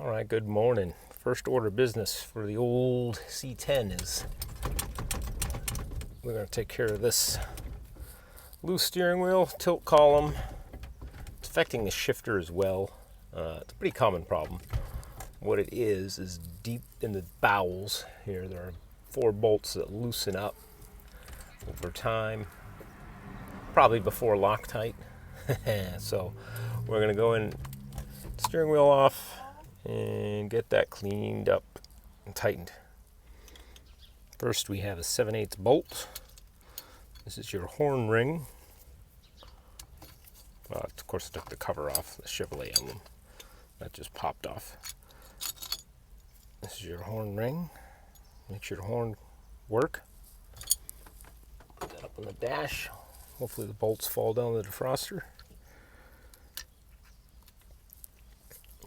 All right, good morning. First order of business for the old C10 is we're going to take care of this loose steering wheel, tilt column. It's affecting the shifter as well. It's a pretty common problem. What it is deep in the bowels here, there are 4 bolts that loosen up over time, probably before Loctite. So we're going to go in, steering wheel off, and get that cleaned up and tightened. First we have a 7/8 bolt. This is your horn ring. Well, of course I took the cover off, the Chevrolet emblem. That just popped off. This is your horn ring. Makes your horn work. Put that up on the dash. Hopefully the bolts fall down the defroster.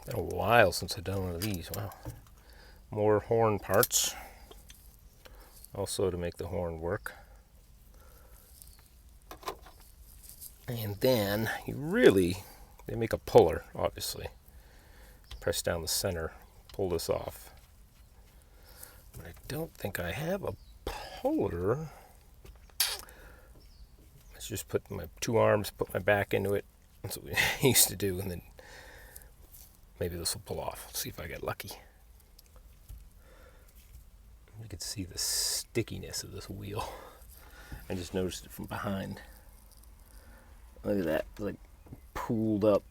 Been a while since I've done one of these. Wow. More horn parts. Also to make the horn work. And then they make a puller, obviously. Press down the center, pull this off. But I don't think I have a puller. Let's just put my 2 arms, put my back into it. That's what we used to do, and then maybe this will pull off. Let's see if I get lucky. You can see the stickiness of this wheel. I just noticed it from behind. Look at that, it's like pooled up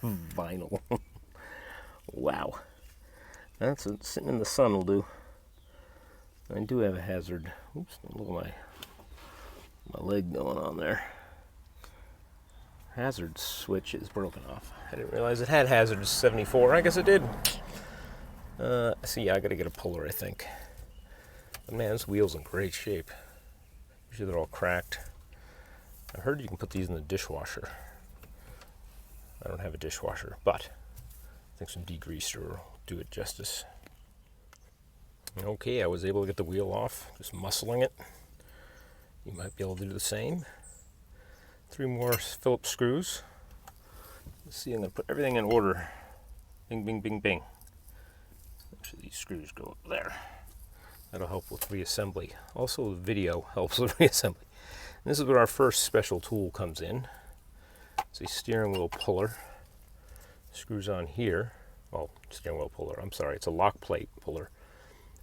vinyl. Wow. That's what sitting in the sun will do. I do have a hazard. Oops, look at my leg going on there. Hazard switch is broken off. I didn't realize it had hazard 74. I guess it did. So yeah, I gotta get a puller, I think. But man, this wheel's in great shape. Usually they're all cracked. I heard you can put these in the dishwasher. I don't have a dishwasher, but I think some degreaser will do it justice. Okay, I was able to get the wheel off, just muscling it. You might be able to do the same. 3 more Phillips screws. Let's see, I'm going to put everything in order. Bing, bing, bing, bing. Make sure these screws go up there. That'll help with reassembly. Also, the video helps with reassembly. And this is where our first special tool comes in. It's a steering wheel puller. Screws on here. Well, steering wheel puller, I'm sorry, it's a lock plate puller.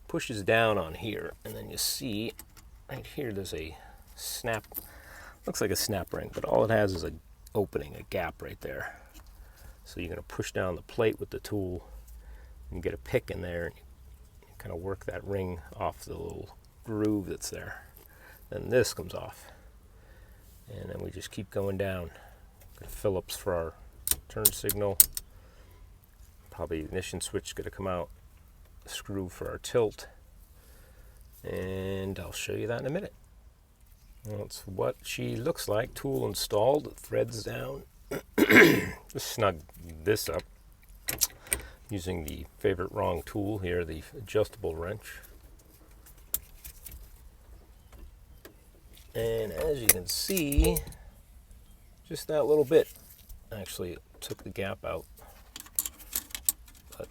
Pushes down on here, and then you see right here there's a snap. Looks like a snap ring, but all it has is an opening, a gap right there. So you're going to push down the plate with the tool and get a pick in there, and you kind of work that ring off the little groove that's there. Then this comes off, and then we just keep going down. Got Phillips for our turn signal. Probably ignition switch going to come out. A screw for our tilt, and I'll show you that in a minute. That's what she looks like. Tool installed, threads down. Just snug this up using the favorite wrong tool here, the adjustable wrench. And as you can see, just that little bit actually took the gap out. But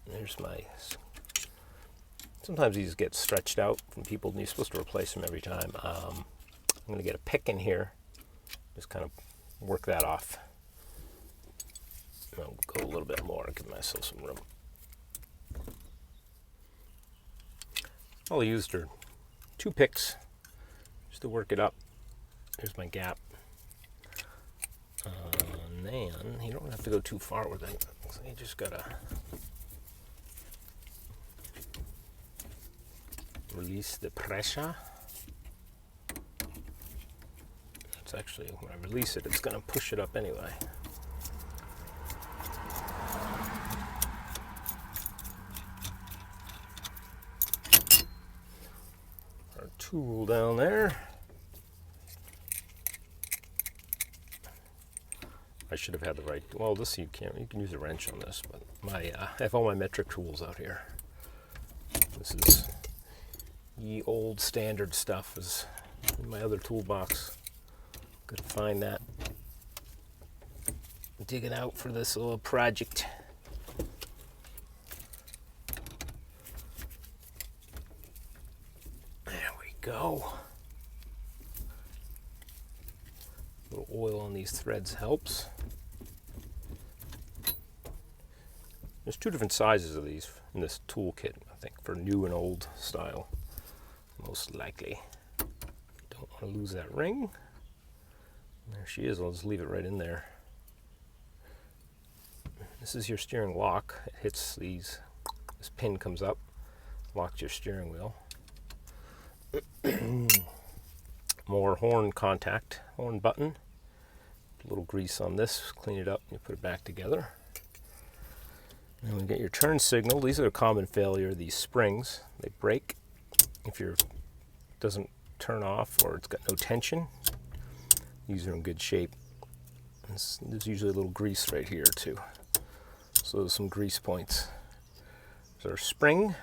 there's my... Sometimes these get stretched out from people, and you're supposed to replace them every time. I'm going to get a pick in here, just kind of work that off. I'll go a little bit more and give myself some room. All I used are 2 picks just to work it up. Here's my gap. And then you don't have to go too far with it. So you just gotta release the pressure. It's actually, when I release it, it's going to push it up anyway. Our tool down there. I should have had the right, well, this you can use a wrench on this, but I have all my metric tools out here. This is ye old standard stuff is in my other toolbox. Gotta find that. Digging out for this little project. go. A little oil on these threads helps. There's two different sizes of these in this toolkit, I think, for new and old style, most likely. Don't want to lose that ring. There she is. I'll just leave it right in there. This is your steering lock. It hits these. This pin comes up, locks your steering wheel. More horn contact, horn button. A little grease on this, clean it up, and you put it back together. And we get your turn signal. These are a common failure, these springs. They break if it doesn't turn off or it's got no tension. These are in good shape. There's usually a little grease right here too. So there's some grease points. There's our spring.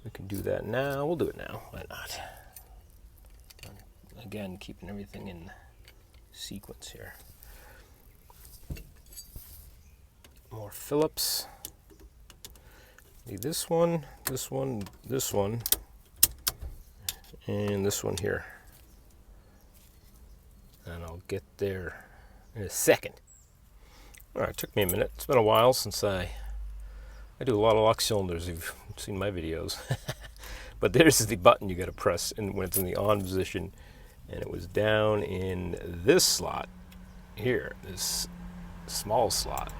We can do that now. We'll do it now. Why not? Again, keeping everything in sequence here. More Phillips. Need this one, this one, this one, and this one here. And I'll get there in a second. All right, it took me a minute. It's been a while since I do a lot of lock cylinders. You've seen my videos. But there's the button you got to press and when it's in the on position. And it was down in this slot here, this small slot.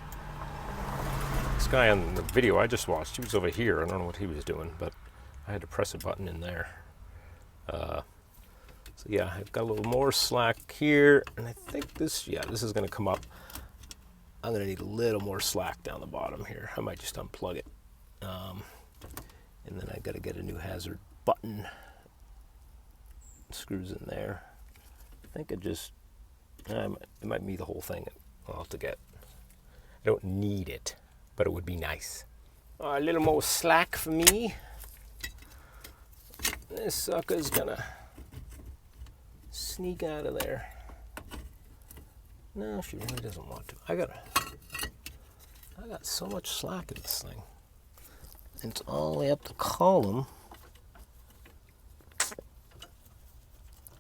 This guy on the video I just watched, he was over here. I don't know what he was doing, but I had to press a button in there. So yeah, I've got a little more slack here, and I think this is going to come up. I'm going to need a little more slack down the bottom here. I might just unplug it. And then I got to get a new hazard button. Screws in there. I think it might be the whole thing I'll have to get. I don't need it, but it would be nice. A little more slack for me. This sucker's gonna sneak out of there. No, she really doesn't want to. I got so much slack in this thing. It's all the way up the column.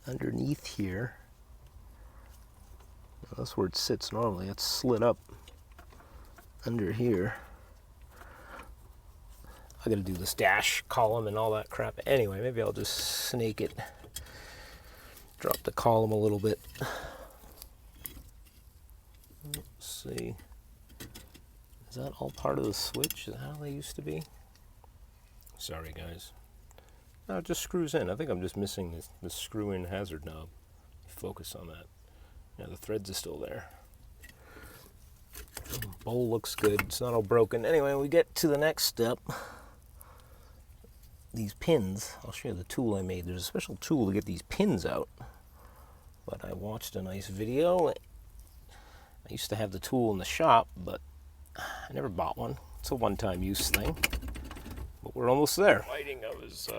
Underneath here. Well, that's where it sits normally. It's slid up under here. I gotta do this dash column and all that crap. Anyway, maybe I'll just snake it. Drop the column a little bit. Let's see. Is that all part of the switch? Is that how they used to be? Sorry, guys. No, it just screws in. I think I'm just missing this screw-in hazard knob. Focus on that. Yeah, the threads are still there. Bowl looks good. It's not all broken. Anyway, we get to the next step. These pins. I'll show you the tool I made. There's a special tool to get these pins out. But I watched a nice video. I used to have the tool in the shop, but I never bought one. It's a one-time use thing. But we're almost there. Fighting, I was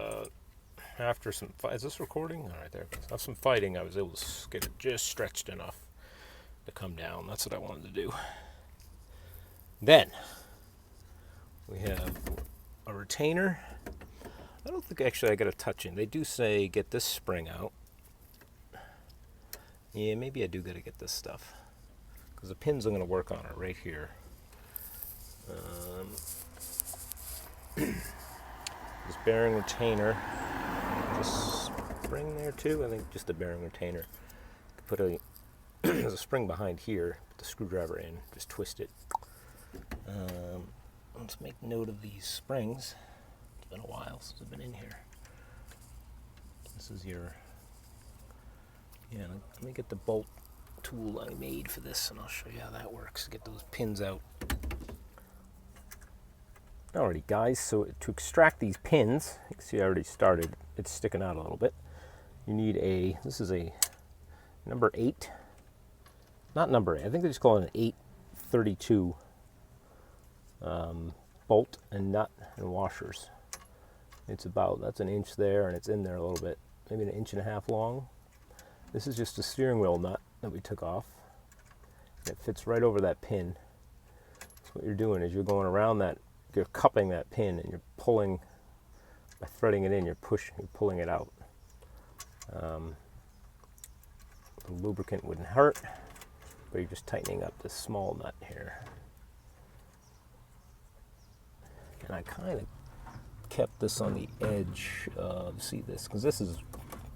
after some fight. Is this recording? All right, there it goes. After some fighting, I was able to get it just stretched enough to come down. That's what I wanted to do. Then we have a retainer. I don't think actually I got a touch in. They do say get this spring out. Yeah, maybe I do got to get this stuff because the pins I'm going to work on are right here. This bearing retainer, just spring there too. I think just a bearing retainer. Put there's a spring behind here. Put the screwdriver in. Just twist it. Let's make note of these springs. It's been a while since I've been in here. This is your. Yeah, let me get the bolt tool I made for this, and I'll show you how that works. Get those pins out. Alrighty, guys, so to extract these pins, you can see I already started. It's sticking out a little bit. You need this is a number 8. Not number 8, I think they just call it an 832 bolt and nut and washers. It's that's an inch there, and it's in there a little bit, maybe an inch and a half long. This is just a steering wheel nut that we took off. It fits right over that pin. So what you're doing is you're going around that, you're cupping that pin and you're pulling by threading it in, you're pulling it out. The lubricant wouldn't hurt, but you're just tightening up this small nut here. And I kind of kept this on the edge of, see this, because this is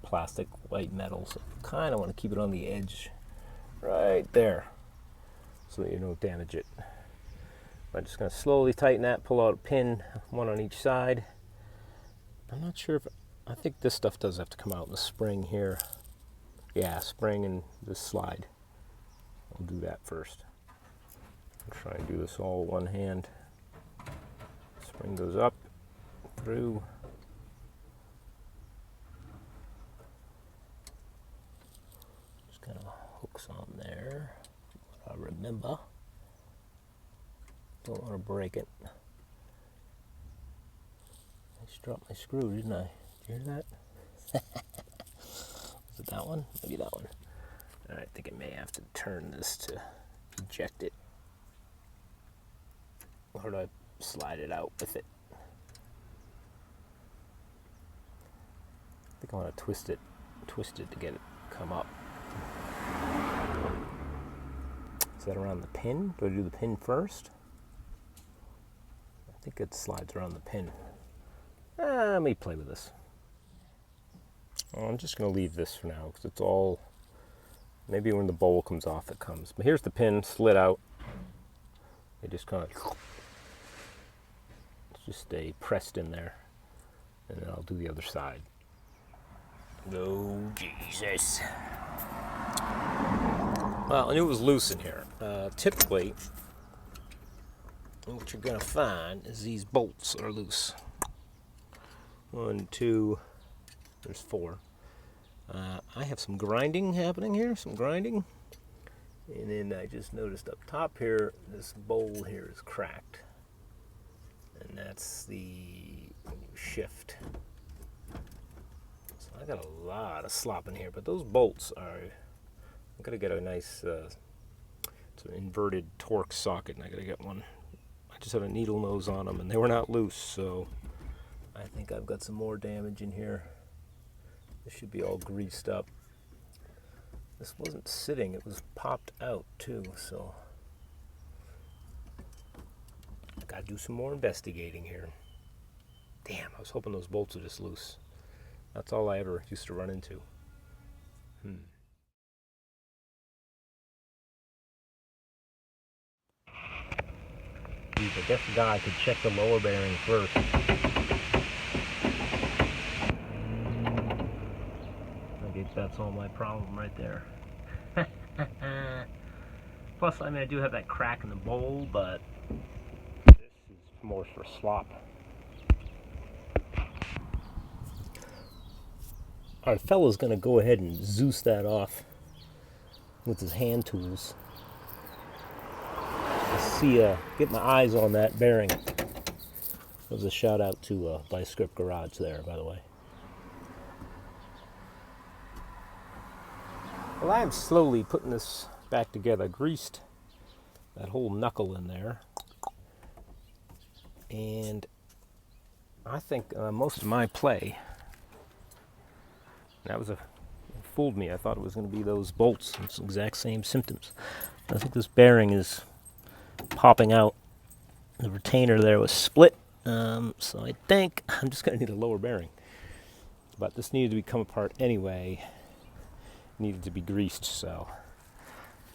plastic, white metal, so I kind of want to keep it on the edge right there so that you don't damage it. I'm just going to slowly tighten that, pull out a pin, one on each side. I'm not sure if, I think this stuff does have to come out in the spring here. Yeah, spring and this slide. I'll do that first. I'll try and do this all one hand. Spring goes up, through. Just kind of hooks on there. I remember. Don't want to break it. I just dropped my screw, didn't I? Did you hear that? Was it that one? Maybe that one. All right, I think I may have to turn this to eject it. Or do I slide it out with it? I think I want to twist it to get it to come up. Is that around the pin? Do I do the pin first? I think it slides around the pin. Let me play with this. Well, I'm just going to leave this for now because it's all, maybe when the bowl comes off it comes. But here's the pin slid out. It just kind of, just stay pressed in there. And then I'll do the other side. Oh, Jesus. Well, I knew it was loose in here. Typically, what you're going to find is these bolts are loose. 1, 2, there's 4. I have some grinding happening here, And then I just noticed up top here, this bowl here is cracked. And that's the shift. So I got a lot of slop in here, but those bolts are, I'm going to get a nice, it's an inverted torque socket, and I got to get one. I just had a needle nose on them, and they were not loose, so I think I've got some more damage in here. This should be all greased up. This wasn't sitting, it was popped out too, so I gotta do some more investigating here. Damn, I was hoping those bolts were just loose. That's all I ever used to run into. Geez, I guess the guy could check the lower bearing first. I guess that's all my problem right there. Plus, I mean, I do have that crack in the bowl, but this is more for slop. Our fella's gonna go ahead and Zeus that off with his hand tools. See, get my eyes on that bearing. That was a shout out to Bicycle Garage there, by the way. Well, I am slowly putting this back together. Greased that whole knuckle in there. And I think most of my play, that was fooled me. I thought it was going to be those bolts. It's the exact same symptoms. I think this bearing is popping out. The retainer there was split. So I think I'm just going to need a lower bearing. But this needed to come apart anyway. Needed to be greased, so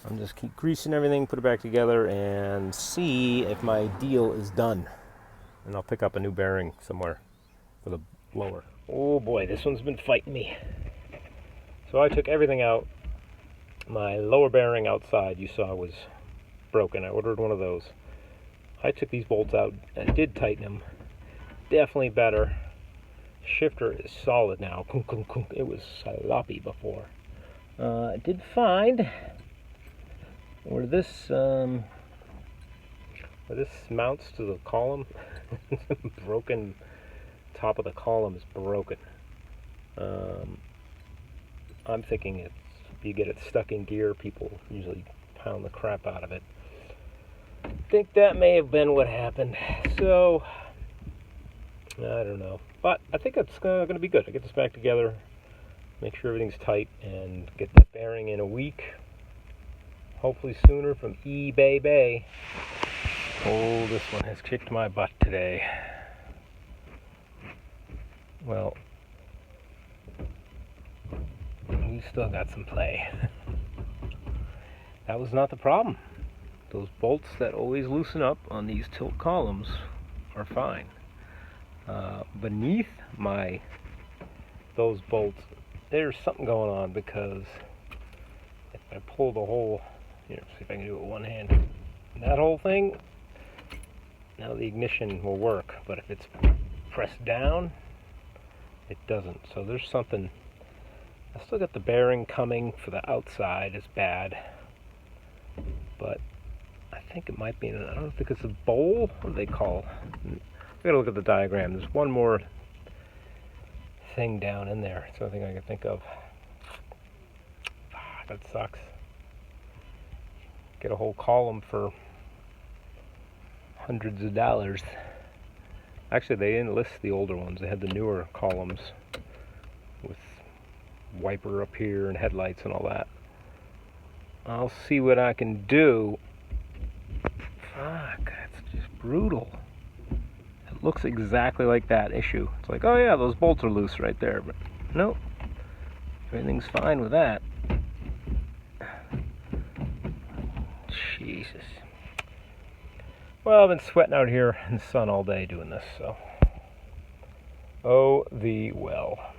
I'm just keep greasing everything, put it back together, and see if my deal is done. And I'll pick up a new bearing somewhere for the lower. Oh boy, this one's been fighting me. So I took everything out. My lower bearing outside, you saw, was broken. I ordered one of those. I took these bolts out and did tighten them. Definitely better. Shifter is solid now. It was sloppy before. I did find where this mounts to the column. Broken top of the column is broken. I'm thinking it's, you get it stuck in gear, people usually pound the crap out of it. I think that may have been what happened. So I don't know. But I think it's going to be good. I get this back together, make sure everything's tight, and get that bearing in a week. Hopefully sooner from eBay Bay. Oh, this one has kicked my butt today. Well, we still got some play. That was not the problem. Those bolts that always loosen up on these tilt columns are fine. Beneath those bolts, there's something going on, because if I pull the whole, see if I can do it with one hand, that whole thing, now the ignition will work, but if it's pressed down, it doesn't. So there's something. I still got the bearing coming for the outside is bad, but I think it might be, I don't think it's a bowl. What do they call? I gotta look at the diagram. There's one more thing down in there. It's the only thing I can think of. That sucks. Get a whole column for hundreds of dollars. Actually, they didn't list the older ones. They had the newer columns with wiper up here and headlights and all that. I'll see what I can do. Fuck, that's just brutal. It looks exactly like that issue. It's like, oh yeah, those bolts are loose right there, but nope. Everything's fine with that. Jesus. Well, I've been sweating out here in the sun all day doing this, so. Oh, the well.